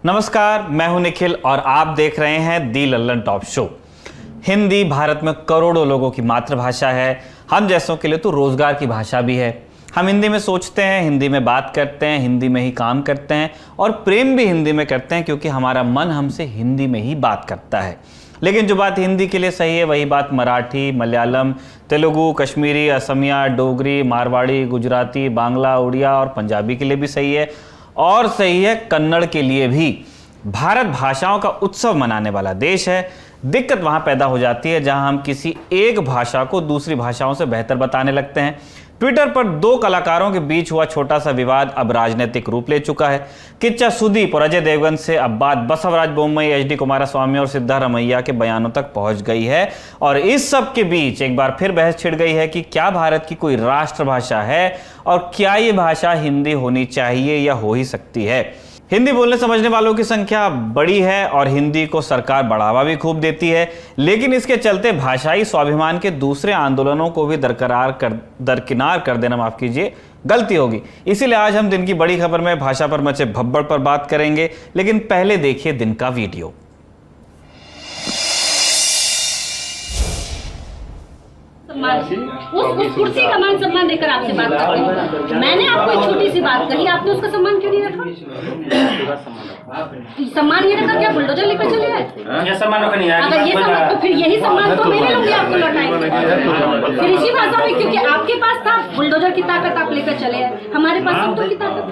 नमस्कार, मैं हूं निखिल और आप देख रहे हैं दी लल्लन टॉप शो। हिंदी भारत में करोड़ों लोगों की मातृभाषा है। हम जैसों के लिए तो रोजगार की भाषा भी है। हम हिंदी में सोचते हैं, हिंदी में बात करते हैं, हिंदी में ही काम करते हैं और प्रेम भी हिंदी में करते हैं, क्योंकि हमारा मन हमसे हिंदी में ही बात करता है। लेकिन जो बात हिंदी के लिए सही है वही बात मराठी, मलयालम, तेलुगु, कश्मीरी, असमिया, डोगरी, मारवाड़ी, गुजराती, बांग्ला, उड़िया और पंजाबी के लिए भी सही है। और सही है कन्नड़ के लिए भी। भारत भाषाओं का उत्सव मनाने वाला देश है। दिक्कत वहां पैदा हो जाती है जहां हम किसी एक भाषा को दूसरी भाषाओं से बेहतर बताने लगते हैं। ट्विटर पर दो कलाकारों के बीच हुआ छोटा सा विवाद अब राजनीतिक रूप ले चुका है। किच्चा सुदीप और अजय देवगन से अब बात बसवराज बोम्मई, एच.डी. कुमारस्वामी और सिद्धारमैया के बयानों तक पहुंच गई है। और इस सब के बीच एक बार फिर बहस छिड़ गई है कि क्या भारत की कोई राष्ट्रभाषा है और क्या ये भाषा हिंदी होनी चाहिए या हो ही सकती है। हिंदी बोलने समझने वालों की संख्या बड़ी है और हिंदी को सरकार बढ़ावा भी खूब देती है, लेकिन इसके चलते भाषाई स्वाभिमान के दूसरे आंदोलनों को भी दरकिनार कर देना, माफ कीजिए, गलती होगी। इसीलिए आज हम दिन की बड़ी खबर में भाषा पर मचे भब्बड़ पर बात करेंगे। लेकिन पहले देखिए दिन का वीडियो। उस कुर्सी का मान सम्मान देकर आपसे बात कर रही हूँ। मैंने आपको एक छोटी सी बात कही, आपने उसका सम्मान क्यों नहीं रखा? सम्मान ये रखा, क्या बुलडोजर लेकर चले आए? ये सम्मान रखा नहीं है। अगर ये सम्मान, तो फिर यही सम्मान तो मेरे लोग आपको लौटाएंगे। फिर इसी भाषा में, क्योंकि आपके पास था बुलडोजर की ताकत, आप लेकर चले आए। हमारे पास शब्दों की ताकत।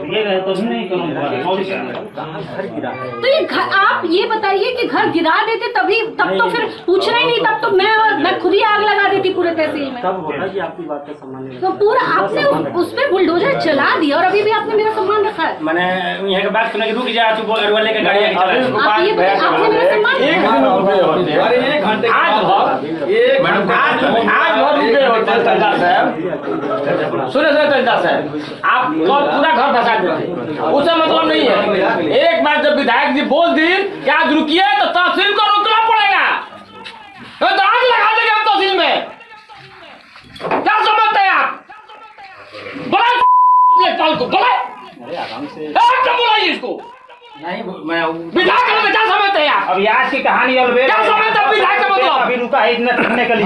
तो ये आप ये बताइए कि घर गिरा देते तभी, तब तो फिर पूछना ही नहीं, तब तो मैं खुद ही आग लगा देती पूरे तहसील में। आपकी बात का सम्मान नहीं, तो पूरा आपने उस पे बुलडोजर चला दिया और अभी भी आपने मेरा सम्मान रखा है। मैंने यहाँ के बात सुना कि रुक जा, तू बोल अरवल लेके गाड़ी आके चला। आप ये बताइए, आपने मेरा सम्मान सुने तहसीलदार साहब, आप पूरा घर फंसा देते, उससे मतलब नहीं है। एक बार जब विधायक जी बोल दी कि आज रुकिए तो तहसील को रुकना पड़ेगा, तो आग लगा देंगे हम तहसील में। क्या समझते हैं आप? आराम से बोलाइए इसको। नहीं, मैं विधायक में क्या समझते हैं आप? अब आज की कहानी और क्या समझते हैं विधायक का मतलब? अभी रुका है इतना करने के लिए।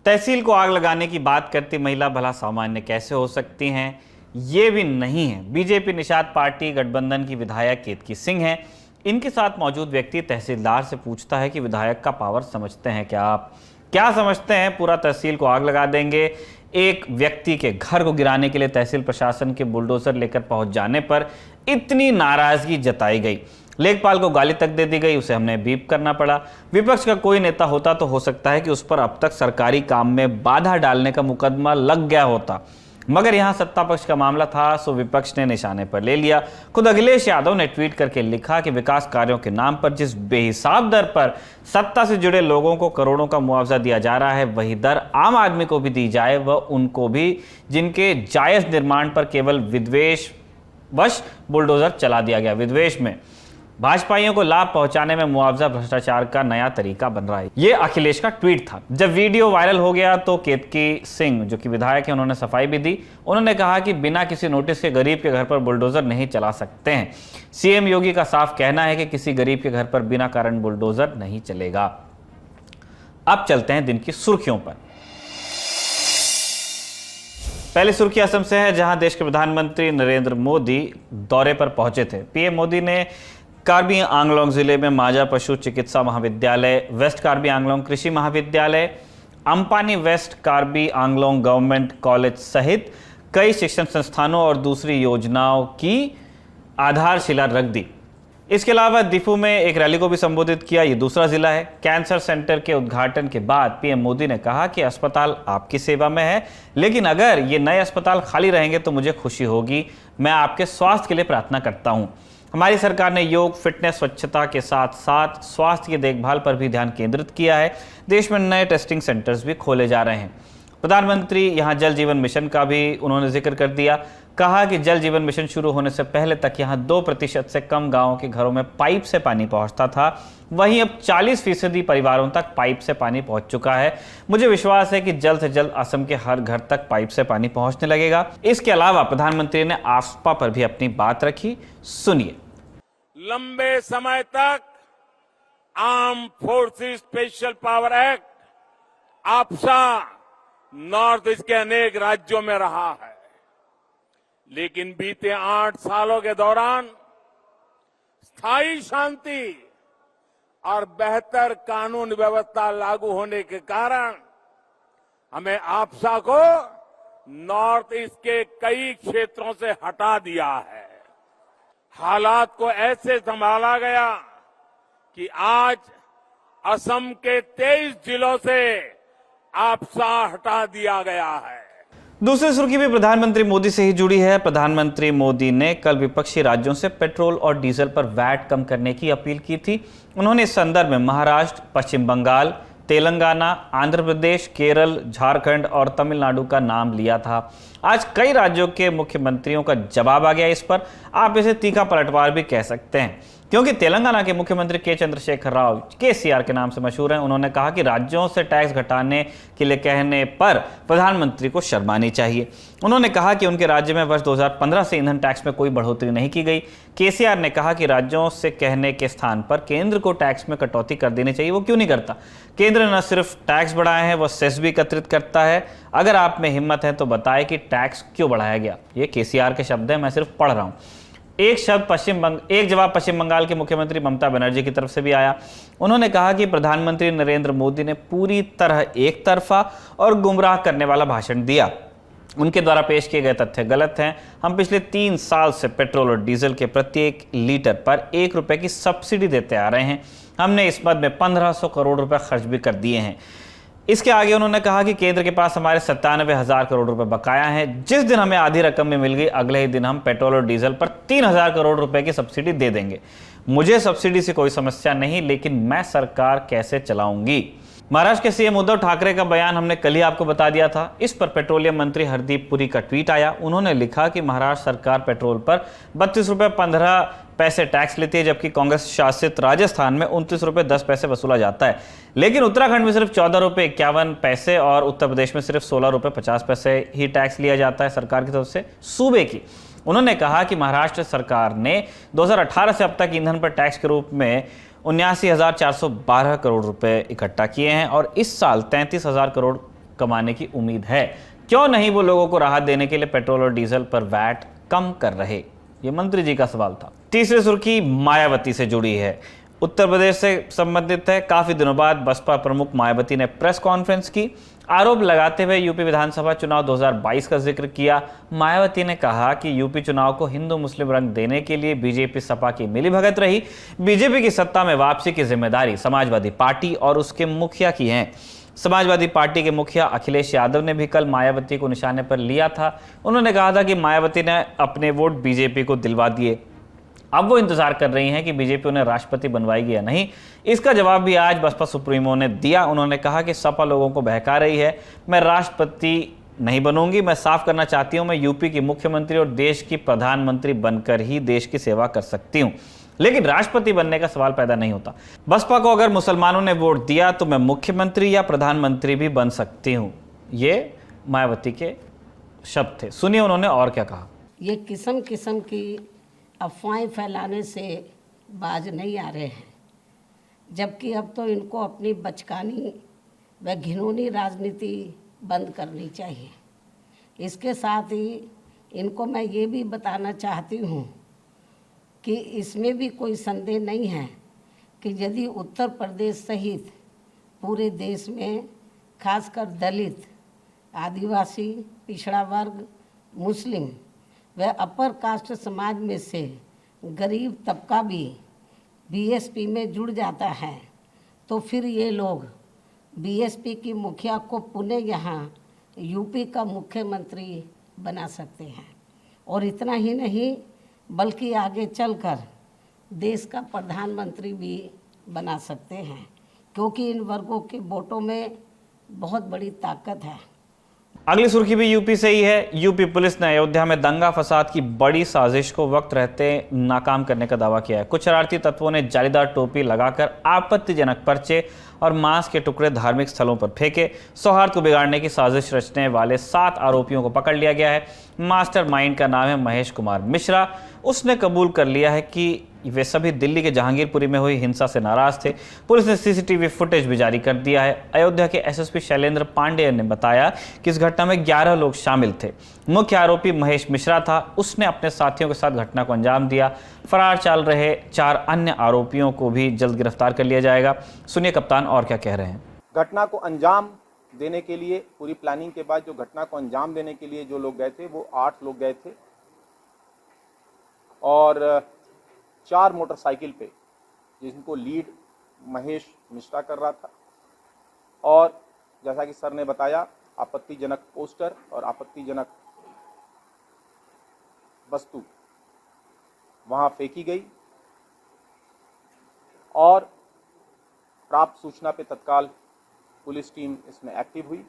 तहसील को आग लगाने की बात करती महिला भला सामान्य कैसे हो सकती हैं? ये भी नहीं है। बीजेपी निषाद पार्टी गठबंधन की विधायक केतकी सिंह हैं। इनके साथ मौजूद व्यक्ति तहसीलदार से पूछता है कि विधायक का पावर समझते हैं क्या आप? क्या समझते हैं पूरा तहसील को आग लगा देंगे? एक व्यक्ति के घर को गिराने के लिए तहसील प्रशासन के बुलडोजर लेकर पहुंच जाने पर इतनी नाराजगी जताई गई, लेखपाल को गाली तक दे दी गई, उसे हमने बीप करना पड़ा। विपक्ष का कोई नेता होता तो हो सकता है कि उस पर अब तक सरकारी काम में बाधा डालने का मुकदमा लग गया होता, मगर यहां सत्ता पक्ष का मामला था, सो विपक्ष ने निशाने पर ले लिया। खुद अखिलेश यादव ने ट्वीट करके लिखा कि विकास कार्यों के नाम पर जिस बेहिसाब दर पर सत्ता से जुड़े लोगों को करोड़ों का मुआवजा दिया जा रहा है, वही दर आम आदमी को भी दी जाए, वह उनको भी जिनके जायज निर्माण पर केवल विद्वेषवश बुलडोजर चला दिया गया। विद्वेष में भाजपाइयों को लाभ पहुंचाने में मुआवजा भ्रष्टाचार का नया तरीका बन रहा है। ये अखिलेश का ट्वीट था। जब वीडियो वायरल हो गया तो केतकी सिंह, जो कि विधायक है, उन्होंने सफाई भी दी। उन्होंने कहा कि बिना किसी नोटिस के गरीब के घर पर बुलडोजर नहीं चला सकते हैं। सीएम योगी का साफ कहना है कि किसी गरीब के घर पर बिना कारण बुलडोजर नहीं चलेगा। अब चलते हैं दिन की सुर्खियों पर। पहली सुर्खी असम से है, जहां देश के प्रधानमंत्री नरेंद्र मोदी दौरे पर पहुंचे थे। पीएम मोदी ने कार्बी आंगलोंग जिले में माजा पशु चिकित्सा महाविद्यालय, वेस्ट कार्बी आंगलोंग कृषि महाविद्यालय, Ampani west Karbi Anglong government college सहित कई शिक्षण संस्थानों और दूसरी योजनाओं की आधारशिला रख दी। इसके अलावा दिफू में एक रैली को भी संबोधित किया। ये दूसरा जिला है। कैंसर सेंटर के उद्घाटन के बाद पीएम मोदी ने कहा कि अस्पताल आपकी सेवा में है, लेकिन अगर ये नए अस्पताल खाली रहेंगे तो मुझे खुशी होगी। मैं आपके स्वास्थ्य के लिए प्रार्थना करता हूं। हमारी सरकार ने योग, फिटनेस, स्वच्छता के साथ साथ स्वास्थ्य की देखभाल पर भी ध्यान केंद्रित किया है। देश में नए टेस्टिंग सेंटर्स भी खोले जा रहे हैं। प्रधानमंत्री यहां जल जीवन मिशन का भी उन्होंने जिक्र कर दिया। कहा कि जल जीवन मिशन शुरू होने से पहले तक यहां 2% से कम गांवों के घरों में पाइप से पानी पहुंचता था, वहीं अब 40% परिवारों तक पाइप से पानी पहुंच चुका है। मुझे विश्वास है कि जल्द से जल्द असम के हर घर तक पाइप से पानी पहुंचने लगेगा। इसके अलावा प्रधानमंत्री ने आफ्सपा पर भी अपनी बात रखी। सुनिए। लंबे समय तक arm forces special power act AFSPA north east के अनेक राज्यों में रहा है, लेकिन बीते 8 सालों के दौरान स्थायी शांति और बेहतर कानून व्यवस्था लागू होने के कारण हमें आपसा को नॉर्थ ईस्ट के कई क्षेत्रों से हटा दिया है। हालात को ऐसे संभाला गया कि आज असम के 23 जिलों से आपसा हटा दिया गया है। दूसरी सुर्खी भी प्रधानमंत्री मोदी से ही जुड़ी है। प्रधानमंत्री मोदी ने कल विपक्षी राज्यों से पेट्रोल और डीजल पर वैट कम करने की अपील की थी। उन्होंने इस संदर्भ में महाराष्ट्र, पश्चिम बंगाल, तेलंगाना, आंध्र प्रदेश, केरल, झारखंड और तमिलनाडु का नाम लिया था। आज कई राज्यों के मुख्यमंत्रियों का जवाब आ गया इस पर। आप इसे तीखा पलटवार भी कह सकते हैं, क्योंकि तेलंगाना के मुख्यमंत्री के चंद्रशेखर राव केसीआर के नाम से मशहूर हैं। उन्होंने कहा कि राज्यों से टैक्स घटाने के लिए कहने पर प्रधानमंत्री को शर्मानी चाहिए। उन्होंने कहा कि उनके राज्य में वर्ष 2015 से ईंधन टैक्स में कोई बढ़ोतरी नहीं की गई। केसीआर ने कहा कि राज्यों से कहने के स्थान पर केंद्र को टैक्स में कटौती कर देनी चाहिए। वो क्यों नहीं करता? केंद्र न सिर्फ टैक्स बढ़ाए हैं, वह सेस भी एकत्रित करता है। अगर आप में हिम्मत है तो बताएं कि टैक्स क्यों बढ़ाया गया। ये केसीआर के शब्द हैं, मैं सिर्फ पढ़ रहा हूं। एक जवाब पश्चिम बंगाल के मुख्यमंत्री ममता बनर्जी की तरफ से भी आया। उन्होंने कहा कि प्रधानमंत्री नरेंद्र मोदी ने पूरी तरह एक तरफा और गुमराह करने वाला भाषण दिया। उनके द्वारा पेश किए गए तथ्य गलत हैं। हम पिछले 3 साल से पेट्रोल और डीजल के प्रत्येक लीटर पर 1 रुपए की सब्सिडी देते आ रहे हैं। हमने इस मद में 1500 करोड़ रुपए खर्च भी कर दिए हैं। इसके आगे उन्होंने कहा कि केंद्र के पास हमारे 97,000 करोड़ रुपए बकाया हैं। जिस दिन हमें आधी रकम में मिल गई, अगले ही दिन हम पेट्रोल और डीजल पर 3,000 करोड़ रुपए की सब्सिडी दे देंगे। मुझे सब्सिडी से कोई समस्या नहीं, लेकिन मैं सरकार कैसे चलाऊंगी। महाराष्ट्र के सीएम उद्धव ठाकरे का बयान हमने कल ही आपको बता दिया था। इस पर पेट्रोलियम मंत्री हरदीप पुरी का ट्वीट आया। उन्होंने लिखा कि महाराष्ट्र सरकार पेट्रोल पर 32 रुपए 15 पैसे टैक्स लेती है, जबकि कांग्रेस शासित राजस्थान में 29 रुपए 10 पैसे वसूला जाता है। लेकिन उत्तराखंड में सिर्फ 14 रुपए 51 पैसे और उत्तर प्रदेश में सिर्फ 16 रुपए 50 पैसे ही टैक्स लिया जाता है सरकार की तरफ से सूबे की। उन्होंने कहा कि महाराष्ट्र सरकार ने 2018 से अब तक ईंधन पर टैक्स के रूप में 79,412 करोड़ रुपए इकट्ठा किए हैं और इस साल 33,000 करोड़ कमाने की उम्मीद है। क्यों नहीं वो लोगों को राहत देने के लिए पेट्रोल और डीजल पर वैट कम कर रहे? ये मंत्री जी का सवाल था। तीसरी सुर्खी मायावती से जुड़ी है, उत्तर प्रदेश से संबंधित है। काफी दिनों बाद बसपा प्रमुख मायावती ने प्रेस कॉन्फ्रेंस की। आरोप लगाते हुए यूपी विधानसभा चुनाव 2022 का जिक्र किया। मायावती ने कहा कि यूपी चुनाव को हिंदू मुस्लिम रंग देने के लिए बीजेपी सपा की मिलीभगत रही। बीजेपी की सत्ता में वापसी की जिम्मेदारी समाजवादी पार्टी और उसके मुखिया की है। समाजवादी पार्टी के मुखिया अखिलेश यादव ने भी कल मायावती को निशाने पर लिया था। उन्होंने कहा था कि मायावती ने अपने वोट बीजेपी को दिलवा दिए। अब वो इंतजार कर रही हैं कि बीजेपी उन्हें राष्ट्रपति बनवाएगी या नहीं। इसका जवाब भी आज बसपा सुप्रीमो ने दिया। उन्होंने कहा कि सपा लोगों को बहका रही है। मैं राष्ट्रपति नहीं बनूंगी। मैं साफ करना चाहती हूं, मैं यूपी की मुख्यमंत्री और देश की प्रधानमंत्री बनकर ही देश की सेवा कर सकती हूं, लेकिन राष्ट्रपति बनने का सवाल पैदा नहीं होता। बसपा को अगर मुसलमानों ने वोट दिया तो मैं मुख्यमंत्री या प्रधानमंत्री भी बन सकती हूं। ये मायावती के शब्द थे। सुनिए उन्होंने और क्या कहा। ये किस्म किस्म की अफवाहें फैलाने से बाज नहीं आ रहे हैं, जबकि अब तो इनको अपनी बचकानी व घिनौनी राजनीति बंद करनी चाहिए। इसके साथ ही इनको मैं ये भी बताना चाहती हूँ कि इसमें भी कोई संदेह नहीं है कि यदि उत्तर प्रदेश सहित पूरे देश में खासकर दलित, आदिवासी, पिछड़ा वर्ग, मुस्लिम व अपर कास्ट समाज में से गरीब तबका भी बीएसपी में जुड़ जाता है, तो फिर ये लोग बीएसपी की मुखिया को पुणे यहाँ यूपी का मुख्यमंत्री बना सकते हैं। और इतना ही नहीं, बल्कि आगे चलकर देश का प्रधानमंत्री भी बना सकते हैं, क्योंकि इन वर्गों के वोटों में बहुत बड़ी ताकत है। अगली सुर्खी भी यूपी से ही है। यूपी पुलिस ने अयोध्या में दंगा फसाद की बड़ी साजिश को वक्त रहते नाकाम करने का दावा किया है। कुछ शरारती तत्वों ने जालीदार टोपी लगाकर आपत्तिजनक पर्चे और मांस के टुकड़े धार्मिक स्थलों पर फेंके। सौहार्द को बिगाड़ने की साजिश रचने वाले 7 आरोपियों को पकड़ लिया गया है। मास्टरमाइंड का नाम है महेश कुमार मिश्रा। उसने कबूल कर लिया है कि वे सभी दिल्ली के जहांगीरपुरी में हुई हिंसा से नाराज थे। पुलिस ने सीसीटीवी फुटेज भी जारी कर दिया है। अयोध्या के एसएसपी शैलेंद्र पांडेय ने बताया कि इस घटना में 11 लोग शामिल थे। मुख्य आरोपी महेश मिश्रा था। उसने अपने साथियों के साथ घटना को अंजाम दिया। फरार चल रहे 4 अन्य आरोपियों को भी जल्द गिरफ्तार कर लिया जाएगा। सुनिए कप्तान और क्या कह रहे हैं। घटना को अंजाम देने के लिए पूरी प्लानिंग के बाद जो घटना को अंजाम देने के लिए जो लोग गए थे वो 8 लोग गए थे और 4 मोटरसाइकिल पे, जिनको लीड महेश मिश्रा कर रहा था। और जैसा कि सर ने बताया, आपत्तिजनक पोस्टर और आपत्तिजनक वस्तु वहां फेंकी गई और प्राप्त सूचना पे तत्काल पुलिस टीम इसमें एक्टिव हुई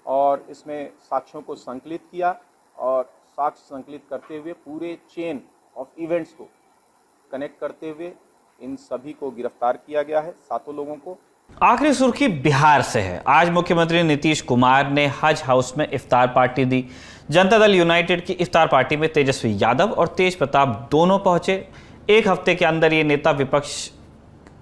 और इसमें साक्ष्यों को संकलित किया और साक्ष्य संकलित करते हुए पूरे चेन ऑफ इवेंट्स को कनेक्ट करते हुए इन सभी को गिरफ्तार किया गया है, 7 लोगों को। आखिरी सुर्खी बिहार से है। आज मुख्यमंत्री नीतीश कुमार ने हज हाउस में इफ्तार पार्टी दी। जनता दल यूनाइटेड की इफ्तार पार्टी में तेजस्वी यादव और तेज प्रताप दोनों पहुंचे। एक हफ्ते के अंदर ये नेता विपक्ष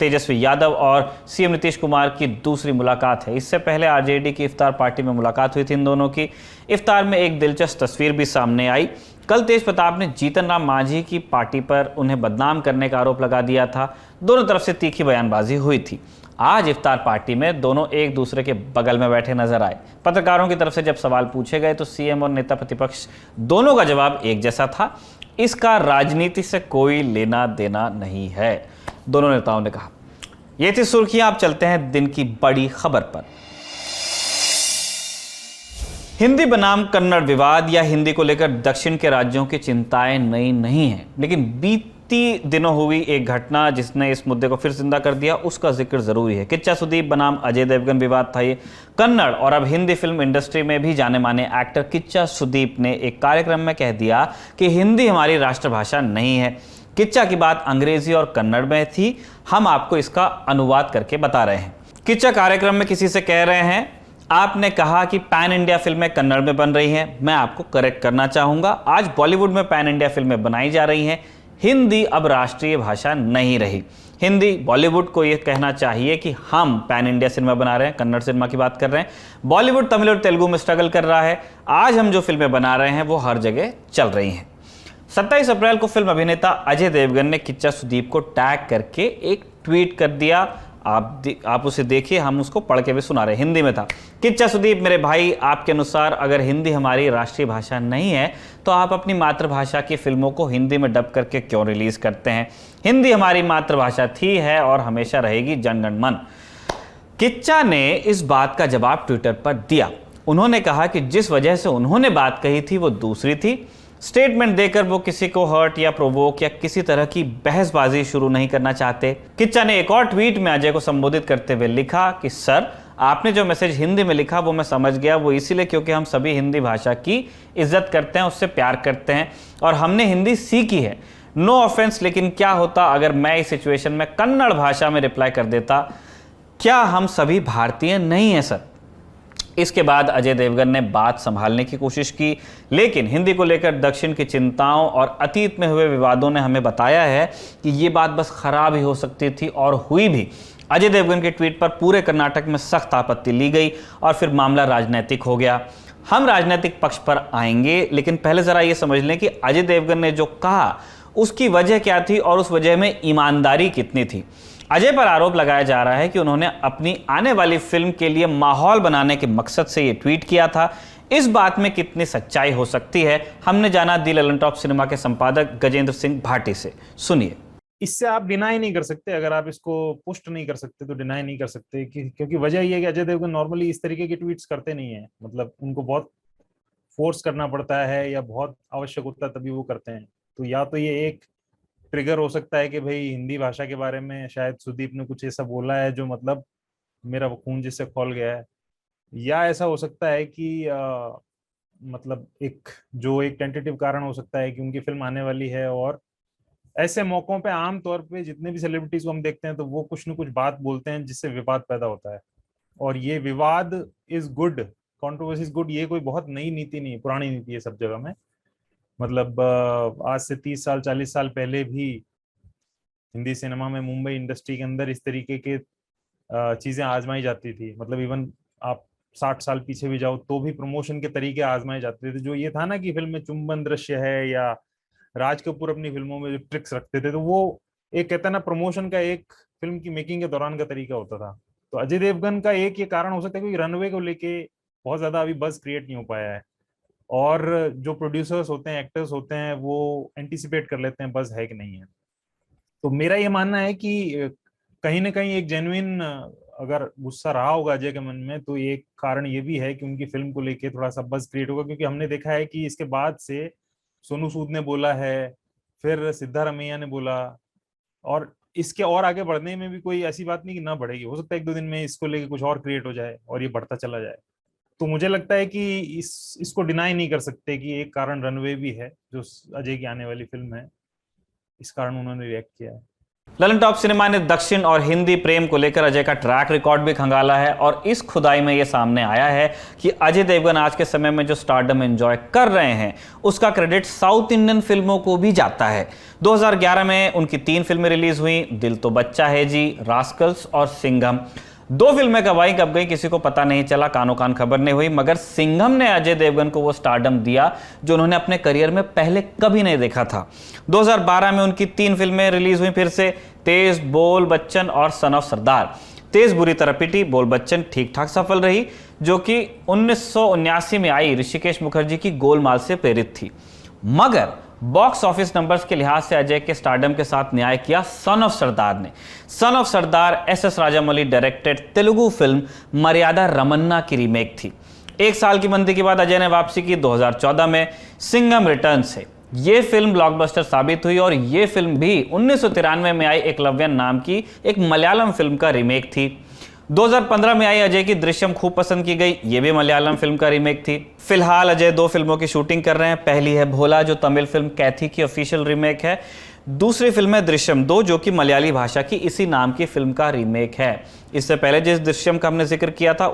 तेजस्वी यादव और सीएम नीतीश कुमार की दूसरी मुलाकात है। इससे पहले आरजेडी की इफ्तार पार्टी में मुलाकात हुई थी इन दोनों की। इफ्तार में एक दिलचस्प तस्वीर भी सामने आई। कल तेज प्रताप ने जीतन राम मांझी की पार्टी पर उन्हें बदनाम करने का आरोप लगा दिया था। दोनों तरफ से तीखी बयानबाजी हुई थी। आज इफ्तार पार्टी में दोनों एक दूसरे के बगल में बैठे नजर आए। पत्रकारों की तरफ से जब सवाल पूछे गए तो सीएम और नेता प्रतिपक्ष दोनों का जवाब एक जैसा था, इसका राजनीति से कोई लेना देना नहीं है, दोनों नेताओं ने कहा। ये थी सुर्खियां। आप चलते हैं दिन की बड़ी खबर पर। हिंदी बनाम कन्नड़ विवाद या हिंदी को लेकर दक्षिण के राज्यों की चिंताएं नई नहीं है, लेकिन बीती दिनों हुई एक घटना जिसने इस मुद्दे को फिर जिंदा कर दिया, उसका जिक्र जरूरी है। किच्चा सुदीप बनाम अजय देवगन विवाद था ये। कन्नड़ और अब हिंदी फिल्म इंडस्ट्री में भी जाने माने एक्टर किच्चा सुदीप ने एक कार्यक्रम में कह दिया कि हिंदी हमारी राष्ट्रभाषा नहीं है। किच्चा की बात अंग्रेजी और कन्नड़ में थी, हम आपको इसका अनुवाद करके बता रहे हैं। किच्चा कार्यक्रम में किसी से कह रहे हैं, आपने कहा कि पैन इंडिया फिल्में कन्नड़ में बन रही हैं, मैं आपको करेक्ट करना चाहूंगा। आज बॉलीवुड में पैन इंडिया फिल्में बनाई जा रही हैं, हिंदी अब राष्ट्रीय भाषा नहीं रही। हिंदी बॉलीवुड को यह कहना चाहिए कि हम पैन इंडिया सिनेमा बना रहे हैं, कन्नड़ सिनेमा की बात कर रहे हैं। बॉलीवुड तमिल और तेलुगु में स्ट्रगल कर रहा है। आज हम जो फिल्में बना रहे हैं वो हर जगह चल रही हैं। 27 अप्रैल को फिल्म अभिनेता अजय देवगन ने किच्चा सुदीप को टैग करके एक ट्वीट कर दिया। आप उसे देखिए, हम उसको पढ़ के भी सुना रहे। हिंदी में था, किच्चा सुदीप मेरे भाई, आपके अनुसार अगर हिंदी हमारी राष्ट्रीय भाषा नहीं है तो आप अपनी मातृभाषा की फिल्मों को हिंदी में डब करके क्यों रिलीज करते हैं? हिंदी हमारी मातृभाषा थी, है और हमेशा रहेगी, जनगण मन। किच्चा ने इस बात का जवाब ट्विटर पर दिया। उन्होंने कहा कि जिस वजह से उन्होंने बात कही थी वो दूसरी थी। स्टेटमेंट देकर वो किसी को हर्ट या प्रोवोक या किसी तरह की बहसबाजी शुरू नहीं करना चाहते। किच्चा ने एक और ट्वीट में अजय को संबोधित करते हुए लिखा कि सर, आपने जो मैसेज हिंदी में लिखा वो मैं समझ गया, वो इसीलिए क्योंकि हम सभी हिंदी भाषा की इज्जत करते हैं, उससे प्यार करते हैं और हमने हिंदी सीखी है। नो ऑफेंस, लेकिन क्या होता अगर मैं इस सिचुएशन में कन्नड़ भाषा में रिप्लाई कर देता? क्या हम सभी भारतीय नहीं हैं सर? इसके बाद अजय देवगन ने बात संभालने की कोशिश की, लेकिन हिंदी को लेकर दक्षिण की चिंताओं और अतीत में हुए विवादों ने हमें बताया है कि ये बात बस खराब ही हो सकती थी और हुई भी। अजय देवगन के ट्वीट पर पूरे कर्नाटक में सख्त आपत्ति ली गई और फिर मामला राजनीतिक हो गया। हम राजनीतिक पक्ष पर आएंगे, लेकिन पहले जरा ये समझ लें कि अजय देवगन ने जो कहा उसकी वजह क्या थी और उस वजह में ईमानदारी कितनी थी। अजय पर आरोप लगाया जा रहा है कि उन्होंने अपनी आने वाली फिल्म के लिए माहौल बनाने के मकसद से ये ट्वीट किया था। इस बात में कितनी सच्चाई हो सकती है, हमने जाना दी ललन टॉप सिनेमा के संपादक गजेंद्र सिंह भाटी से। सुनिए। इससे आप डिनाई नहीं कर सकते, अगर आप इसको पुष्ट नहीं कर सकते तो डिनाई नहीं कर सकते क्योंकि वजह यह है कि अजय देवगन नॉर्मली इस तरीके की ट्वीट्स करते नहीं है। मतलब उनको बहुत फोर्स करना पड़ता है या बहुत आवश्यक होता है तभी वो करते हैं। तो या तो ये एक ट्रिगर हो सकता है कि भाई हिंदी भाषा के बारे में शायद सुदीप ने कुछ ऐसा बोला है जो मतलब मेरा खून जिससे खौल गया है, या ऐसा हो सकता है कि मतलब एक टेंटेटिव कारण हो सकता है कि उनकी फिल्म आने वाली है और ऐसे मौकों पे आम तौर पे जितने भी सेलिब्रिटीज को हम देखते हैं तो वो कुछ न कुछ बात बोलते हैं जिससे विवाद पैदा होता है। और ये विवाद is good, controversy is good. ये कोई बहुत नई नीति नहीं, पुरानी नीति है सब जगह में। मतलब आज से 30 साल 40 साल पहले भी हिंदी सिनेमा में, मुंबई इंडस्ट्री के अंदर इस तरीके के चीजें आजमाई जाती थी। मतलब इवन आप 60 साल पीछे भी जाओ तो भी प्रमोशन के तरीके आजमाए जाते थे। जो ये था ना कि फिल्म में चुंबन दृश्य है, या राज कपूर अपनी फिल्मों में जो ट्रिक्स रखते थे, तो वो एक कहता है ना प्रमोशन का एक फिल्म की मेकिंग के दौरान का तरीका होता था। तो अजय देवगन का एक ये कारण हो सकता है क्योंकि रनवे को लेके बहुत ज्यादा अभी बuzz क्रिएट नहीं हो पाया है, और जो प्रोड्यूसर्स होते हैं, एक्टर्स होते हैं, वो एंटिसिपेट कर लेते हैं बuzz है कि नहीं है। तो मेरा ये मानना है कि कहीं ना कहीं एक जेन्युइन अगर गुस्सा रहा होगा अजय के मन में, तो एक कारण ये भी है कि उनकी फिल्म को लेके थोड़ा सा बuzz क्रिएट होगा, क्योंकि हमने देखा है कि इसके बाद से सोनू सूद ने बोला है, फिर सिद्धारमैया ने बोला, और इसके और आगे बढ़ने में भी कोई ऐसी बात नहीं कि ना बढ़ेगी। हो सकता है 1-2 दिन में इसको लेके कुछ और क्रिएट हो जाए और ये बढ़ता चला जाए। तो मुझे लगता है कि इसको डिनाई नहीं कर सकते कि एक कारण रनवे भी है, जो अजय की आने वाली फिल्म है, इस कारण उन्होंने रिएक्ट किया है। ललन टॉप सिनेमा ने दक्षिण और हिंदी प्रेम को लेकर अजय का ट्रैक रिकॉर्ड भी खंगाला है, और इस खुदाई में यह सामने आया है कि अजय देवगन आज के समय में जो स्टारडम एंजॉय कर रहे हैं, उसका क्रेडिट साउथ इंडियन फिल्मों को भी जाता है। 2011 में उनकी 3 फिल्में रिलीज हुई, दिल तो बच्चा है जी, रास्कल्स और सिंघम। 2 फिल्में कब आई कब गई किसी को पता नहीं चला, कानो कान खबर नहीं हुई, मगर सिंघम ने अजय देवगन को वो स्टारडम दिया जो उन्होंने अपने करियर में पहले कभी नहीं देखा था। 2012 में उनकी 3 फिल्में रिलीज हुई फिर से, तेज, बोल बच्चन और सन ऑफ सरदार। तेज बुरी तरह पिटी, बोल बच्चन ठीक ठाक सफल रही, जो कि 1979 में आई ऋषिकेश मुखर्जी की गोलमाल से प्रेरित थी। मगर बॉक्स ऑफिस नंबर्स के लिहाज से अजय के स्टारडम के साथ न्याय किया सन ऑफ सरदार ने। Son of Sardar S Rajamouli directed Telugu film मर्यादा रमन्ना की रीमेक थी। 1 साल की बंदी के बाद अजय ने वापसी की 2014 में सिंघम रिटर्न से। ये फिल्म ब्लॉकबस्टर साबित हुई, और ये फिल्म भी 1993 में आई एकलव्यन नाम की एक मलयालम फिल्म का रीमेक थी। 2015 में आई अजय की दृश्यम खूब पसंद की गई, ये भी मलयालम फिल्म का रीमेक थी। फिलहाल अजय 2 फिल्मों की शूटिंग कर रहे हैं। पहली है भोला, जो तमिल फिल्म कैथी की ऑफिशियल रीमेक है। दूसरी फिल्म है दृश्यम 2, जो कि मलयाली भाषा की इसी नाम की फिल्म का रीमेक है। इससे पहले जिस दृश्यम का हमने जिक्र किया था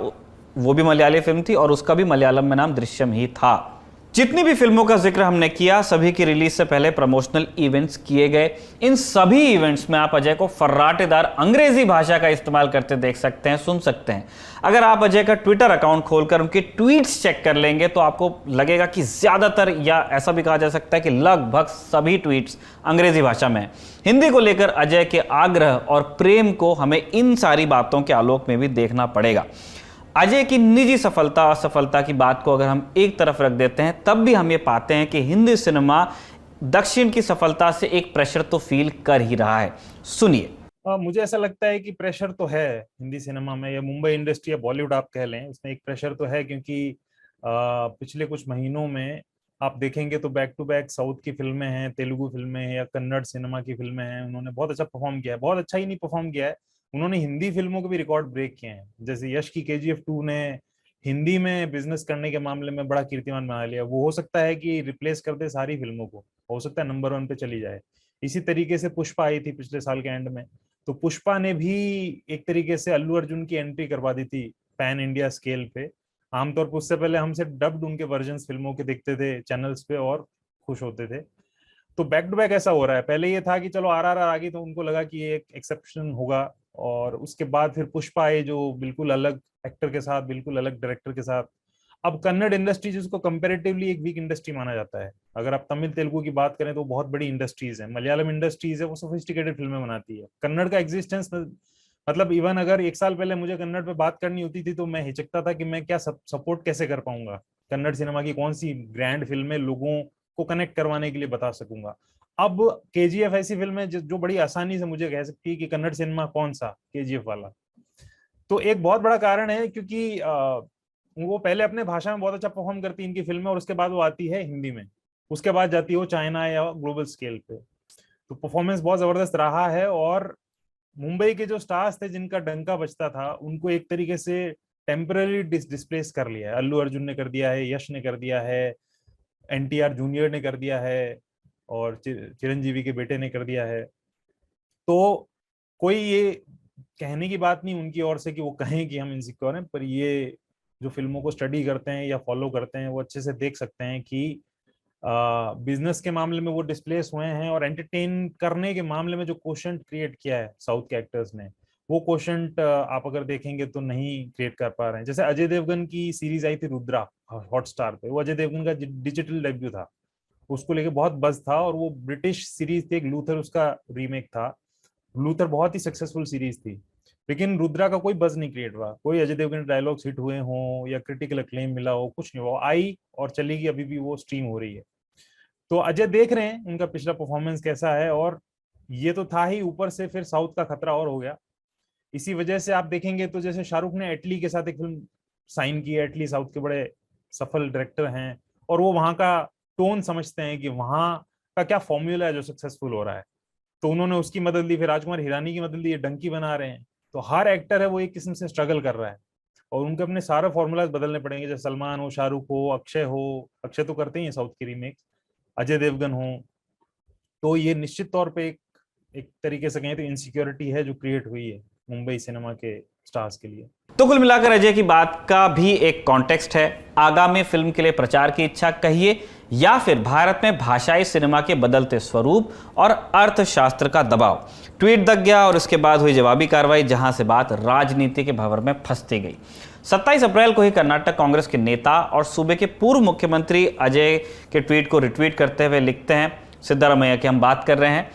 वो भी मलयाली फिल्म थी, और उसका भी मलयालम में नाम दृश्यम ही था। जितनी भी फिल्मों का जिक्र हमने किया, सभी की रिलीज से पहले प्रमोशनल इवेंट्स किए गए। इन सभी इवेंट्स में आप अजय को फर्राटेदार अंग्रेजी भाषा का इस्तेमाल करते देख सकते हैं, सुन सकते हैं। अगर आप अजय का ट्विटर अकाउंट खोलकर उनके ट्वीट्स चेक कर लेंगे तो आपको लगेगा कि ज्यादातर, या ऐसा भी कहा जा सकता है कि लगभग सभी ट्वीट्स अंग्रेजी भाषा में हैं। हिंदी को लेकर अजय के आग्रह और प्रेम को हमें इन सारी बातों के आलोक में भी देखना पड़ेगा। अजय की निजी सफलता और असफलता की बात को अगर हम एक तरफ रख देते हैं, तब भी हम ये पाते हैं कि हिंदी सिनेमा दक्षिण की सफलता से एक प्रेशर तो फील कर ही रहा है। सुनिए। मुझे ऐसा लगता है कि प्रेशर तो है हिंदी सिनेमा में, या मुंबई इंडस्ट्री या बॉलीवुड आप कह लें, उसमें एक प्रेशर तो है, क्योंकि पिछले कुछ महीनों में आप देखेंगे तो बैक टू बैक साउथ की फिल्में हैं, तेलुगु फिल्में हैं, या कन्नड़ सिनेमा की फिल्में हैं, उन्होंने बहुत अच्छा परफॉर्म किया है। बहुत अच्छा ही नहीं परफॉर्म किया है, उन्होंने हिंदी फिल्मों के भी रिकॉर्ड ब्रेक किए हैं। जैसे यश की KGF 2 ने हिंदी में बिजनेस करने के मामले में बड़ा कीर्तिमान बना लिया। वो हो सकता है कि रिप्लेस कर दे सारी फिल्मों को, हो सकता है नंबर 1 पे चली जाए। इसी तरीके से पुष्पा आई थी पिछले साल के एंड में, तो पुष्पा ने भी एक तरीके से अल्लू अर्जुन की एंट्री करवा दी थी पैन इंडिया स्केल पे। आमतौर पर उससे पहले हमसे डब्ड उनके वर्जन फिल्मों के देखते थे चैनल्स पे और खुश होते थे। तो बैक टू बैक ऐसा हो रहा है। पहले ये था कि चलो RRR आ गई तो उनको लगा कि ये एक एक्सेप्शन होगा, और उसके बाद फिर पुष्पा आए जो बिल्कुल अलग एक्टर के साथ, बिल्कुल अलग डायरेक्टर के साथ। अब कन्नड़ इंडस्ट्री जिसको कंपैरेटिवली एक वीक इंडस्ट्री माना जाता है, अगर आप तमिल तेलुगु की बात करें तो बहुत बड़ी इंडस्ट्रीज है। मलयालम इंडस्ट्रीज है, वो सोफिस्टिकेटेड फिल्में बनाती है। कन्नड़ का एग्जिस्टेंस, मतलब इवन अगर 1 साल पहले मुझे कन्नड़ पे बात करनी होती थी तो मैं हिचकता था कि मैं क्या सपोर्ट कैसे कर पाऊंगा, कन्नड़ सिनेमा की कौन सी ग्रैंड फिल्में लोगों को कनेक्ट करवाने के लिए बता सकूंगा। अब KGF ऐसी फिल्म है जो बड़ी आसानी से मुझे कह सकती है कि कन्नड़ सिनेमा कौन सा, KGF वाला। तो एक बहुत बड़ा कारण है क्योंकि वो पहले अपने भाषा में बहुत अच्छा परफॉर्म करती है इनकी फिल्में, और उसके बाद वो आती है हिंदी में, उसके बाद जाती है वो चाइना या ग्लोबल स्केल पे। तो परफॉर्मेंस बहुत जबरदस्त रहा है, और मुंबई के जो स्टार्स थे जिनका डंका बजता था उनको एक तरीके से टेम्पररी डिस्प्लेस कर लिया है। अल्लू अर्जुन ने कर दिया है, यश ने कर दिया है, NTR जूनियर ने कर दिया है, और चिरंजीवी के बेटे ने कर दिया है। तो कोई ये कहने की बात नहीं उनकी ओर से कि वो कहें कि हम इनसिक्योर हैं, पर ये जो फिल्मों को स्टडी करते हैं या फॉलो करते हैं वो अच्छे से देख सकते हैं कि बिजनेस के मामले में वो डिस्प्लेस हुए हैं, और एंटरटेन करने के मामले में जो क्वोशंट क्रिएट किया है साउथ के एक्टर्स ने, वो क्वोशंट आप अगर देखेंगे तो नहीं क्रिएट कर पा रहे हैं। जैसे अजय देवगन की सीरीज आई थी रुद्रा हॉटस्टार पे, वो अजय देवगन का डिजिटल डेब्यू था, उसको लेके बहुत बज़ था, और वो ब्रिटिश सीरीज थी एक लूथर, उसका रीमेक था। लूथर बहुत ही सक्सेसफुल सीरीज थी, लेकिन रुद्रा का कोई बज़ नहीं क्रिएट हुआ, कोई अजय देवगन डायलॉग्स हिट हुए हों या क्रिटिकल अक्लेम मिला हो, कुछ नहीं हुआ। आई और चलेगी, अभी भी वो स्ट्रीम हो रही है। तो अजय देख रहे हैं उनका पिछला परफॉर्मेंस कैसा है, और ये तो था ही, ऊपर से फिर साउथ का खतरा और हो गया। इसी वजह से आप देखेंगे तो जैसे शाहरुख ने एटली के साथ एक फिल्म साइन की है, एटली साउथ के बड़े सफल डायरेक्टर हैं, और वो वहां का टोन समझते हैं कि वहां का क्या फॉर्मूला है जो सक्सेसफुल हो रहा है, तो उन्होंने उसकी मदद ली। फिर राजकुमार हिरानी की मदद ली, डंकी बना रहे हैं। तो हर एक्टर है वो एक किस्म से स्ट्रगल कर रहा है, और उनके अपने सारे फॉर्मूलाज बदलने पड़ेंगे। जैसे सलमान हो, शाहरुख हो, अक्षय तो करते ही हैं साउथ की रीमेक, अजय देवगन हो, तो ये निश्चित तौर पे एक तरीके से कहें तो इनसिक्योरिटी है जो क्रिएट हुई है मुंबई सिनेमा के स्टार्स के लिए। तो कुल मिलाकर अजय की बात का भी एक कॉन्टेक्स्ट है, आगामी फिल्म के लिए प्रचार की इच्छा कहिए, या फिर भारत में भाषाई सिनेमा के बदलते स्वरूप और अर्थशास्त्र का दबाव। ट्वीट दग गया और इसके बाद हुई जवाबी कार्रवाई, जहां से बात राजनीति के भंवर में फंसती गई। 27 अप्रैल को ही कर्नाटक कांग्रेस के नेता और सूबे के पूर्व मुख्यमंत्री अजय के ट्वीट को रिट्वीट करते हुए लिखते हैं, सिद्धारमैया की हम बात कर रहे हैं,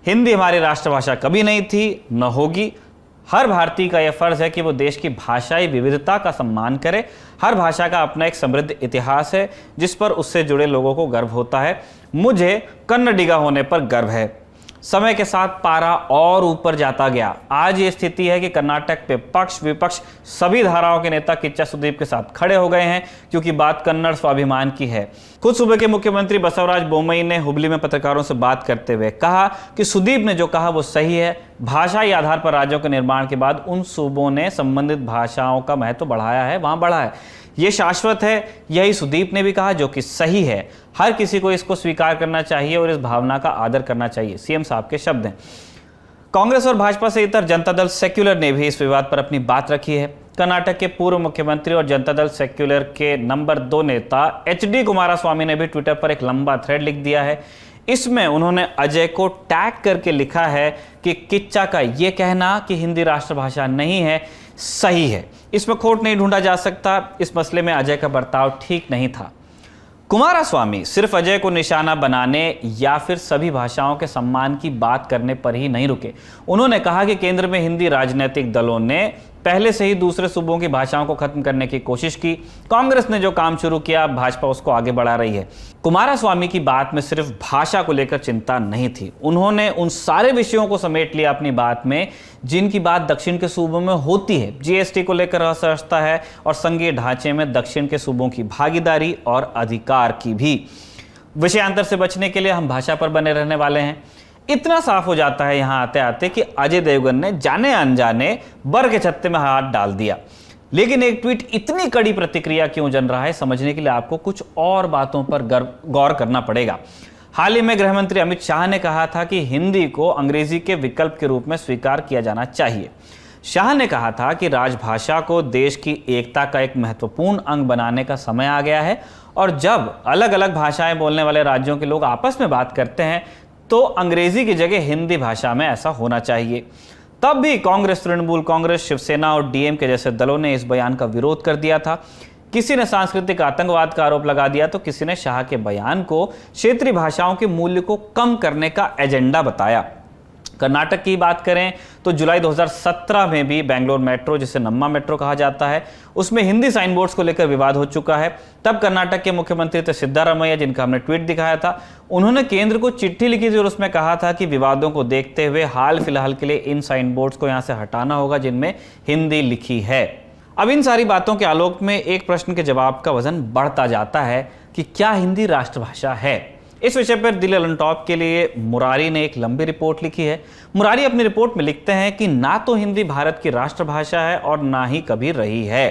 हिंदी हमारी राष्ट्रभाषा कभी नहीं थी, न होगी। हर भारतीय का यह फर्ज है कि वो देश की भाषाई विविधता का सम्मान करे। हर भाषा का अपना एक समृद्ध इतिहास है जिस पर उससे जुड़े लोगों को गर्व होता है। मुझे कन्नडिगा होने पर गर्व है। समय के साथ पारा और ऊपर जाता गया। आज ये स्थिति है कि कर्नाटक पे पक्ष विपक्ष सभी धाराओं के नेता किच्चा सुदीप के साथ खड़े हो गए हैं, क्योंकि बात कन्नड़ स्वाभिमान की है। खुद सूबे के मुख्यमंत्री बसवराज बोम्मई ने हुबली में पत्रकारों से बात करते हुए कहा कि सुदीप ने जो कहा वो सही है। भाषाई आधार पर राज्यों के निर्माण के बाद उन सूबों ने संबंधित भाषाओं का महत्व बढ़ाया है, वहां बढ़ा है। ये शाश्वत है, यही सुदीप ने भी कहा, जो कि सही है। हर किसी को इसको स्वीकार करना चाहिए और इस भावना का आदर करना चाहिए, सीएम साहब के शब्द हैं। कांग्रेस और भाजपा से इतर जनता दल सेक्युलर ने भी इस विवाद पर अपनी बात रखी है। कर्नाटक के पूर्व मुख्यमंत्री और जनता दल सेक्युलर के नंबर 2 नेता एचडी कुमारस्वामी ने भी ट्विटर पर एक लंबा थ्रेड लिख दिया है। इसमें उन्होंने अजय को टैग करके लिखा है कि किच्चा का यह कहना कि हिंदी राष्ट्रभाषा नहीं है सही है, इसमें खोट नहीं ढूंढा जा सकता। इस मसले में अजय का बर्ताव ठीक नहीं था। कुमारस्वामी सिर्फ अजय को निशाना बनाने या फिर सभी भाषाओं के सम्मान की बात करने पर ही नहीं रुके। उन्होंने कहा कि केंद्र में हिंदी राजनीतिक दलों ने पहले से ही दूसरे सूबों की भाषाओं को खत्म करने की कोशिश की। कांग्रेस ने जो काम शुरू किया, भाजपा उसको आगे बढ़ा रही है। कुमारस्वामी की बात में सिर्फ भाषा को लेकर चिंता नहीं थी, उन्होंने उन सारे विषयों को समेट लिया अपनी बात में जिनकी बात दक्षिण के सूबों में होती है। जीएसटी को लेकर असहजता है और संघीय ढांचे में दक्षिण के सूबों की भागीदारी और अधिकार की भी। विषयांतर से बचने के लिए हम भाषा पर बने रहने वाले हैं। इतना साफ हो जाता है यहां आते आते कि अजय देवगन ने जाने अनजाने बर के छत्ते में हाथ डाल दिया। लेकिन एक ट्वीट इतनी कड़ी प्रतिक्रिया क्यों जन रहा है, समझने के लिए आपको कुछ और बातों पर गौर करना पड़ेगा। हाल ही में गृह मंत्री अमित शाह ने कहा था कि हिंदी को अंग्रेजी के विकल्प के रूप में स्वीकार किया जाना चाहिए। शाह ने कहा था कि राजभाषा को देश की एकता का एक महत्वपूर्ण अंग बनाने का समय आ गया है, और जब अलग अलग भाषाएं बोलने वाले राज्यों के लोग आपस में बात करते हैं तो अंग्रेजी की जगह हिंदी भाषा में ऐसा होना चाहिए। तब भी कांग्रेस, तृणमूल कांग्रेस, शिवसेना और डीएमके जैसे दलों ने इस बयान का विरोध कर दिया था। किसी ने सांस्कृतिक आतंकवाद का आरोप लगा दिया तो किसी ने शाह के बयान को क्षेत्रीय भाषाओं के मूल्य को कम करने का एजेंडा बताया। कर्नाटक की बात करें तो जुलाई 2017 में भी बेंगलोर मेट्रो, जिसे नम्मा मेट्रो कहा जाता है, उसमें हिंदी साइन बोर्ड्स को लेकर विवाद हो चुका है। तब कर्नाटक के मुख्यमंत्री थे सिद्धारमैया, जिनका हमने ट्वीट दिखाया था। उन्होंने केंद्र को चिट्ठी लिखी थी और उसमें कहा था कि विवादों को देखते हुए हाल फिलहाल के लिए इन साइन बोर्ड्स को यहां से हटाना होगा जिनमें हिंदी लिखी है। अब इन सारी बातों के आलोक में एक प्रश्न के जवाब का वजन बढ़ता जाता है कि क्या हिंदी राष्ट्रभाषा है। इस विषय पर दिल्ली ललन टॉप के लिए मुरारी ने एक लंबी रिपोर्ट लिखी है। मुरारी अपनी रिपोर्ट में लिखते हैं कि ना तो हिंदी भारत की राष्ट्रभाषा है और ना ही कभी रही है।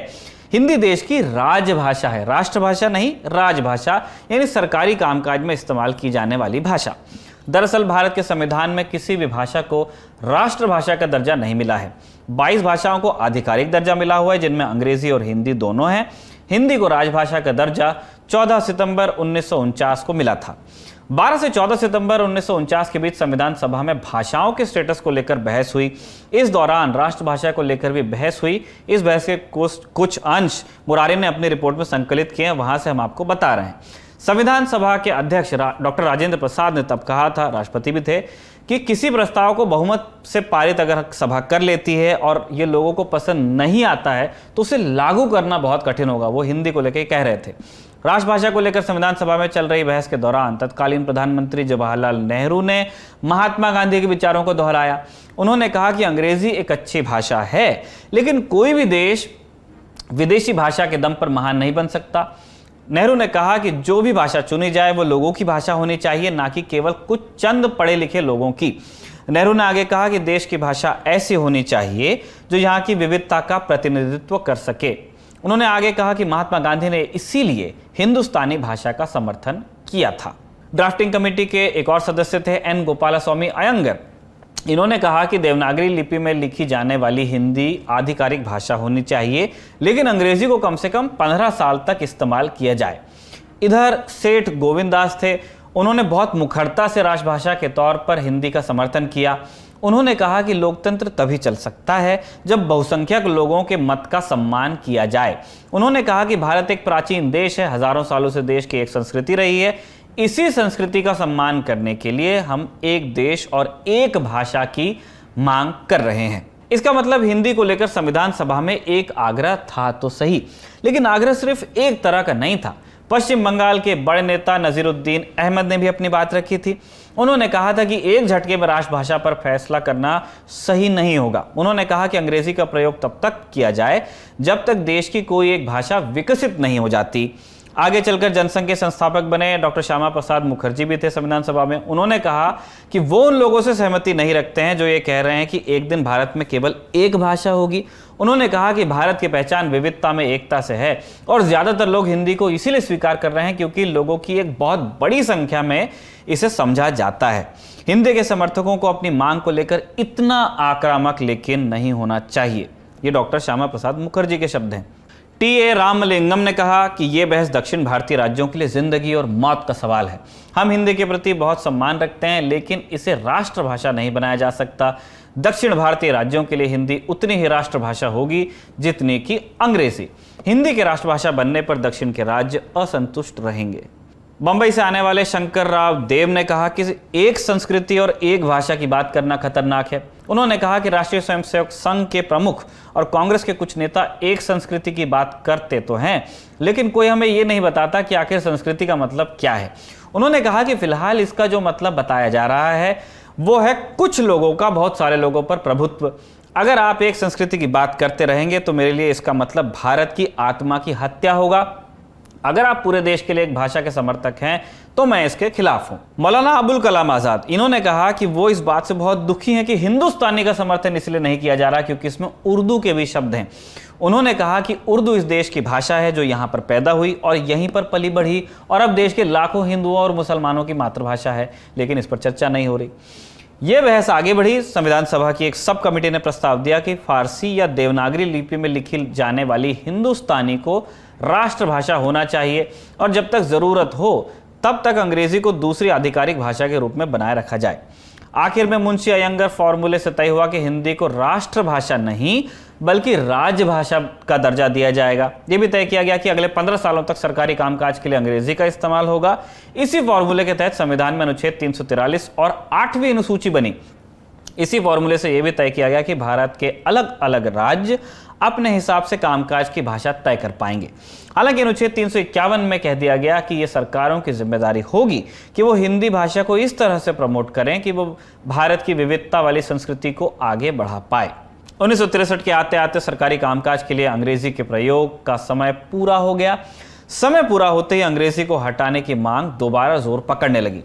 हिंदी देश की राजभाषा है, राष्ट्रभाषा नहीं, राजभाषा, यानी सरकारी कामकाज में इस्तेमाल की जाने वाली भाषा। दरअसल भारत के संविधान में किसी भी भाषा को राष्ट्रभाषा का दर्जा नहीं मिला है। 22 भाषाओं को आधिकारिक दर्जा मिला हुआ है, जिनमें अंग्रेजी और हिंदी दोनों हैं। हिंदी को राजभाषा का दर्जा 14 सितंबर 1949 को मिला था। 12 से 14 सितंबर 1949 के बीच संविधान सभा में भाषाओं के स्टेटस को लेकर बहस हुई। इस दौरान राष्ट्रभाषा को लेकर भी बहस हुई। इस बहस के कुछ अंश मुरारी ने अपनी रिपोर्ट में संकलित किए हैं, वहां से हम आपको बता रहे हैं। संविधान सभा के अध्यक्ष डॉक्टर राजेंद्र प्रसाद ने तब कहा था, राष्ट्रपति भी थे, कि किसी प्रस्ताव को बहुमत से पारित अगर सभा कर लेती है और ये लोगों को पसंद नहीं आता है तो उसे लागू करना बहुत कठिन होगा। वो हिंदी को लेकर कह रहे थे। राष्ट्रभाषा को लेकर संविधान सभा में चल रही बहस के दौरान तत्कालीन प्रधानमंत्री जवाहरलाल नेहरू ने महात्मा गांधी के विचारों को दोहराया। उन्होंने कहा कि अंग्रेजी एक अच्छी भाषा है, लेकिन कोई भी देश विदेशी भाषा के दम पर महान नहीं बन सकता। नेहरू ने कहा कि जो भी भाषा चुनी जाए वो लोगों की भाषा होनी चाहिए, ना कि केवल कुछ चंद पढ़े लिखे लोगों की। नेहरू ने आगे कहा कि देश की भाषा ऐसी होनी चाहिए जो यहाँ की विविधता का प्रतिनिधित्व कर सके। उन्होंने आगे कहा कि महात्मा गांधी ने इसीलिए हिंदुस्तानी भाषा का समर्थन किया था। ड्राफ्टिंग कमेटी के एक और सदस्य थे एन गोपालस्वामी अयंगर। इन्होंने कहा कि देवनागरी लिपि में लिखी जाने वाली हिंदी आधिकारिक भाषा होनी चाहिए, लेकिन अंग्रेजी को कम से कम 15 साल तक इस्तेमाल किया जाए। इधर सेठ गोविंद दास थे। उन्होंने बहुत मुखरता से राष्ट्रभाषा के तौर पर हिंदी का समर्थन किया। उन्होंने कहा कि लोकतंत्र तभी चल सकता है जब बहुसंख्यक लोगों के मत का सम्मान किया जाए। उन्होंने कहा कि भारत एक प्राचीन देश है, हजारों सालों से देश की एक संस्कृति रही है। इसी संस्कृति का सम्मान करने के लिए हम एक देश और एक भाषा की मांग कर रहे हैं। इसका मतलब हिंदी को लेकर संविधान सभा में एक आग्रह था तो सही, लेकिन आग्रह सिर्फ एक तरह का नहीं था। पश्चिम बंगाल के बड़े नेता नजीरुद्दीन अहमद ने भी अपनी बात रखी थी। उन्होंने कहा था कि एक झटके में राष्ट्रभाषा पर फैसला करना सही नहीं होगा। उन्होंने कहा कि अंग्रेजी का प्रयोग तब तक किया जाए जब तक देश की कोई एक भाषा विकसित नहीं हो जाती। आगे चलकर जनसंघ के संस्थापक बने डॉक्टर श्यामा प्रसाद मुखर्जी भी थे संविधान सभा में। उन्होंने कहा कि वो उन लोगों से सहमति नहीं रखते हैं जो ये कह रहे हैं कि एक दिन भारत में केवल एक भाषा होगी। उन्होंने कहा कि भारत की पहचान विविधता में एकता से है और ज्यादातर लोग हिंदी को इसीलिए स्वीकार कर रहे हैं क्योंकि लोगों की एक बहुत बड़ी संख्या में इसे समझा जाता है। हिंदी के समर्थकों को अपनी मांग को लेकर इतना आक्रामक लेकिन नहीं होना चाहिए। ये डॉक्टर श्यामा प्रसाद मुखर्जी के शब्द हैं। टी.ए. रामलिंगम ने कहा कि यह बहस दक्षिण भारतीय राज्यों के लिए जिंदगी और मौत का सवाल है। हम हिंदी के प्रति बहुत सम्मान रखते हैं, लेकिन इसे राष्ट्रभाषा नहीं बनाया जा सकता। दक्षिण भारतीय राज्यों के लिए हिंदी उतनी ही राष्ट्रभाषा होगी जितनी कि अंग्रेजी। हिंदी के राष्ट्रभाषा बनने पर दक्षिण के राज्य असंतुष्ट रहेंगे। बंबई से आने वाले शंकर राव देव ने कहा कि एक संस्कृति और एक भाषा की बात करना खतरनाक है। उन्होंने कहा कि राष्ट्रीय स्वयंसेवक संघ के प्रमुख और कांग्रेस के कुछ नेता एक संस्कृति की बात करते तो हैं, लेकिन कोई हमें ये नहीं बताता कि आखिर संस्कृति का मतलब क्या है। उन्होंने कहा कि फिलहाल इसका जो मतलब बताया जा रहा है वो है कुछ लोगों का बहुत सारे लोगों पर प्रभुत्व। अगर आप एक संस्कृति की बात करते रहेंगे तो मेरे लिए इसका मतलब भारत की आत्मा की हत्या होगा। अगर आप पूरे देश के लिए एक भाषा के समर्थक हैं तो मैं इसके खिलाफ हूं। मौलाना अबुल कलाम आजाद, इन्होंने कहा कि वो इस बात से बहुत दुखी हैं कि हिंदुस्तानी का समर्थन इसलिए नहीं किया जा रहा क्योंकि इसमें उर्दू के भी शब्द हैं। उन्होंने कहा कि उर्दू इस देश की भाषा है जो यहाँ पर पैदा हुई और यहीं पर पली बढ़ी और अब देश के लाखों हिंदुओं और मुसलमानों की मातृभाषा है, लेकिन इस पर चर्चा नहीं हो रही। यह बहस आगे बढ़ी। संविधान सभा की एक सब कमेटी ने प्रस्ताव दिया कि फारसी या देवनागरी लिपि में लिखी जाने वाली हिंदुस्तानी को राष्ट्रभाषा होना चाहिए और जब तक जरूरत हो तब तक अंग्रेजी को दूसरी आधिकारिक भाषा के रूप में बनाए रखा जाए। आखिर में मुंशी अयंगर फॉर्मूले से तय हुआ कि हिंदी को राष्ट्रभाषा नहीं बल्कि राजभाषा का दर्जा दिया जाएगा। यह भी तय किया गया कि अगले 15 सालों तक सरकारी कामकाज के लिए अंग्रेजी का इस्तेमाल होगा। इसी फॉर्मूले के तहत संविधान में अनुच्छेद 343 और 8वीं अनुसूची बनी। इसी फॉर्मूले से यह भी तय किया गया कि भारत के अलग अलग राज्य अपने हिसाब से कामकाज की भाषा तय कर पाएंगे। हालांकि अनुच्छेद 351 में कह दिया गया कि यह सरकारों की जिम्मेदारी होगी कि वो हिंदी भाषा को इस तरह से प्रमोट करें कि वो भारत की विविधता वाली संस्कृति को आगे बढ़ा पाए। 1963 के आते आते सरकारी कामकाज के लिए अंग्रेजी के प्रयोग का समय पूरा हो गया। समय पूरा होते ही अंग्रेजी को हटाने की मांग दोबारा जोर पकड़ने लगी।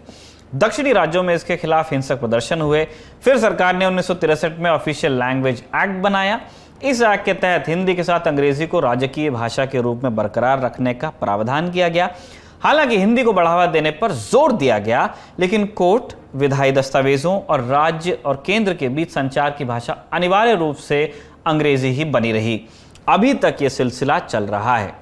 दक्षिणी राज्यों में इसके खिलाफ हिंसक प्रदर्शन हुए। फिर सरकार ने 1963 में ऑफिशियल लैंग्वेज एक्ट बनाया। इस एक्ट के तहत हिंदी के साथ अंग्रेजी को राजकीय भाषा के रूप में बरकरार रखने का प्रावधान किया गया। हालांकि हिंदी को बढ़ावा देने पर जोर दिया गया, लेकिन कोर्ट, विधायी दस्तावेजों और राज्य और केंद्र के बीच संचार की भाषा अनिवार्य रूप से अंग्रेजी ही बनी रही। अभी तक यह सिलसिला चल रहा है।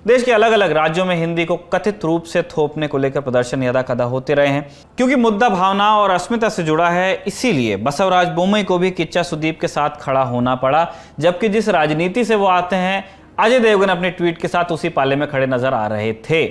देश के अलग अलग राज्यों में हिंदी को कथित रूप से थोपने को लेकर प्रदर्शन यदा कदा होते रहे हैं। क्योंकि मुद्दा भावना और अस्मिता से जुड़ा है, इसीलिए बसवराज बोम्मई को भी किच्चा सुदीप के साथ खड़ा होना पड़ा। जबकि जिस राजनीति से वो आते हैं, अजय देवगन अपने ट्वीट के साथ उसी पाले में खड़े नजर आ रहे थे।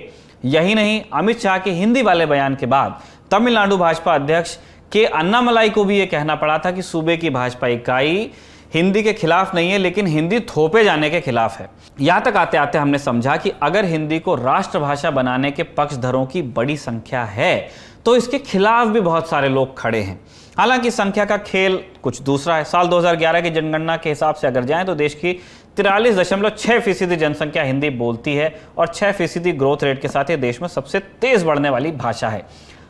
यही नहीं, अमित शाह के हिंदी वाले बयान के बाद तमिलनाडु भाजपा अध्यक्ष के अन्नामलाई को भी यह कहना पड़ा था कि सूबे की भाजपा इकाई हिंदी के खिलाफ नहीं है, लेकिन हिंदी थोपे जाने के खिलाफ है। यहां तक आते आते हमने समझा कि अगर हिंदी को राष्ट्रभाषा बनाने के पक्षधरों की बड़ी संख्या है, तो इसके खिलाफ भी बहुत सारे लोग खड़े हैं। हालांकि संख्या का खेल कुछ दूसरा है। साल 2011 की जनगणना के हिसाब से अगर जाएं तो देश की 43.6% जनसंख्या हिंदी बोलती है और 6% ग्रोथ रेट के साथ ये देश में सबसे तेज बढ़ने वाली भाषा है।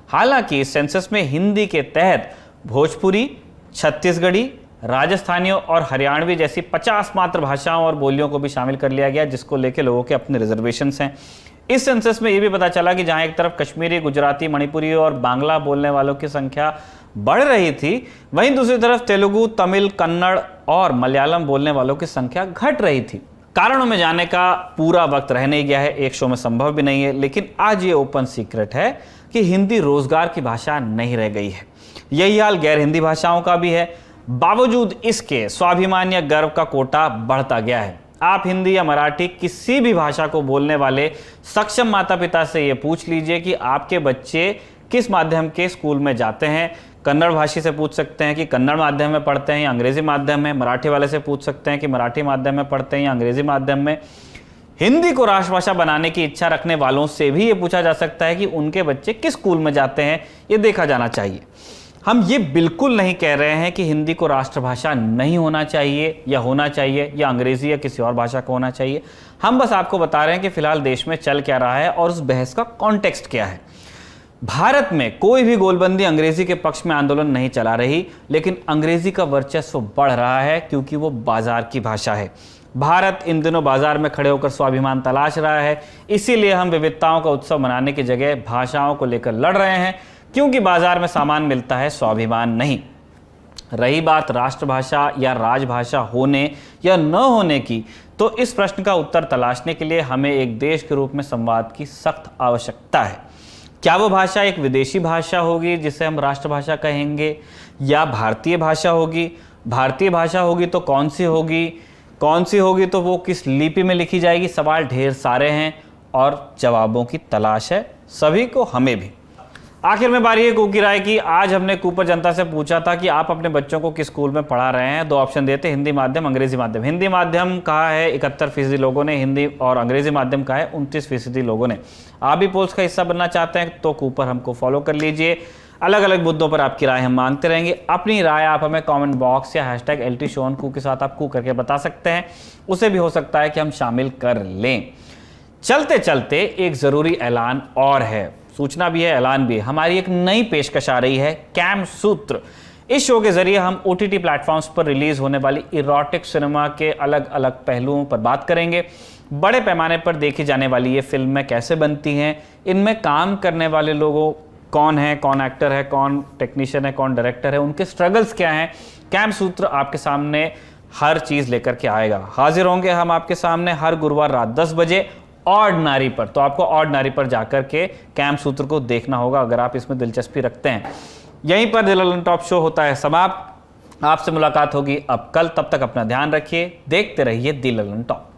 हालांकि इस सेंसस में हिंदी के तहत भोजपुरी, छत्तीसगढ़ी, राजस्थानियों और हरियाणवी जैसी 50 मात्र भाषाओं और बोलियों को भी शामिल कर लिया गया, जिसको लेके लोगों के अपने रिजर्वेशंस हैं। इस सेंसस में ये भी पता चला कि जहां एक तरफ कश्मीरी, गुजराती, मणिपुरी और बांग्ला बोलने वालों की संख्या बढ़ रही थी, वहीं दूसरी तरफ तेलुगु, तमिल, कन्नड़ और मलयालम बोलने वालों की संख्या घट रही थी। कारणों में जाने का पूरा वक्त रह नहीं गया है, एक शो में संभव भी नहीं है, लेकिन आज ये ओपन सीक्रेट है कि हिंदी रोजगार की भाषा नहीं रह गई है। यही हाल गैर हिंदी भाषाओं का भी है। बावजूद इसके स्वाभिमान या गर्व का कोटा बढ़ता गया है। आप हिंदी या मराठी किसी भी भाषा को बोलने वाले सक्षम माता पिता से ये पूछ लीजिए कि आपके बच्चे किस माध्यम के स्कूल में जाते हैं। कन्नड़ भाषी से पूछ सकते हैं कि कन्नड़ माध्यम में पढ़ते हैं या अंग्रेजी माध्यम में। मराठी वाले से पूछ सकते हैं कि मराठी माध्यम में पढ़ते हैं या अंग्रेजी माध्यम में। हिंदी को राष्ट्रभाषा बनाने की इच्छा रखने वालों से भी ये पूछा जा सकता है कि उनके बच्चे किस स्कूल में जाते हैं, ये देखा जाना चाहिए। हम ये बिल्कुल नहीं कह रहे हैं कि हिंदी को राष्ट्रभाषा नहीं होना चाहिए या अंग्रेजी या किसी और भाषा को होना चाहिए। हम बस आपको बता रहे हैं कि फिलहाल देश में चल क्या रहा है और उस बहस का कॉन्टेक्स्ट क्या है। भारत में कोई भी गोलबंदी अंग्रेजी के पक्ष में आंदोलन नहीं चला रही, लेकिन अंग्रेजी का वर्चस्व बढ़ रहा है क्योंकि वो बाजार की भाषा है। भारत इन दिनों बाजार में खड़े होकर स्वाभिमान तलाश रहा है, इसीलिए हम विविधताओं का उत्सव मनाने की जगह भाषाओं को लेकर लड़ रहे हैं, क्योंकि बाजार में सामान मिलता है, स्वाभिमान नहीं। रही बात राष्ट्रभाषा या राजभाषा होने या न होने की, तो इस प्रश्न का उत्तर तलाशने के लिए हमें एक देश के रूप में संवाद की सख्त आवश्यकता है। क्या वो भाषा एक विदेशी भाषा होगी जिसे हम राष्ट्रभाषा कहेंगे, या भारतीय भाषा होगी? भारतीय भाषा होगी तो कौन सी होगी? कौन सी होगी तो वो किस लिपि में लिखी जाएगी? सवाल ढेर सारे हैं और जवाबों की तलाश है सभी को, हमें भी। आखिर में बारी है कू की राय की। आज हमने कूपर जनता से पूछा था कि आप अपने बच्चों को किस स्कूल में पढ़ा रहे हैं। 2 ऑप्शन देते, हिंदी माध्यम, अंग्रेजी माध्यम। हिंदी माध्यम कहा है 71% लोगों ने, हिंदी और अंग्रेजी माध्यम कहा है 29% लोगों ने। आप भी पोल्स का हिस्सा बनना चाहते हैं तो कूपर हमको फॉलो कर लीजिए। अलग अलग मुद्दों पर आपकी राय हम मांगते रहेंगे। अपनी राय आप हमें कमेंट बॉक्स या #LTShow के साथ आप कू करके बता सकते हैं, उसे भी हो सकता है कि हम शामिल कर लें। चलते चलते एक जरूरी ऐलान और है, सूचना भी है, ऐलान भी है। हमारी एक नई पेशकश आ रही है, कैम सूत्र। इस शो के जरिए हम OTT प्लेटफॉर्म्स पर रिलीज होने वाली इरोटिक सिनेमा के अलग अलग पहलुओं पर बात करेंगे। बड़े पैमाने पर देखी जाने वाली ये फिल्में कैसे बनती हैं, इनमें काम करने वाले लोगों कौन है, कौन एक्टर है, कौन टेक्नीशियन है, कौन डायरेक्टर है, उनके स्ट्रगल्स क्या हैं। कैम सूत्र आपके सामने हर चीज़ लेकर के आएगा। हाजिर होंगे हम आपके सामने हर गुरुवार रात 10 बजे ऑड नारी पर। तो आपको ऑड नारी पर जाकर के कैम सूत्र को देखना होगा अगर आप इसमें दिलचस्पी रखते हैं। यहीं पर दिल ललन टॉप शो होता है समाप्त। आपसे मुलाकात होगी अब कल, तब तक अपना ध्यान रखिए, देखते रहिए दिल ललन टॉप।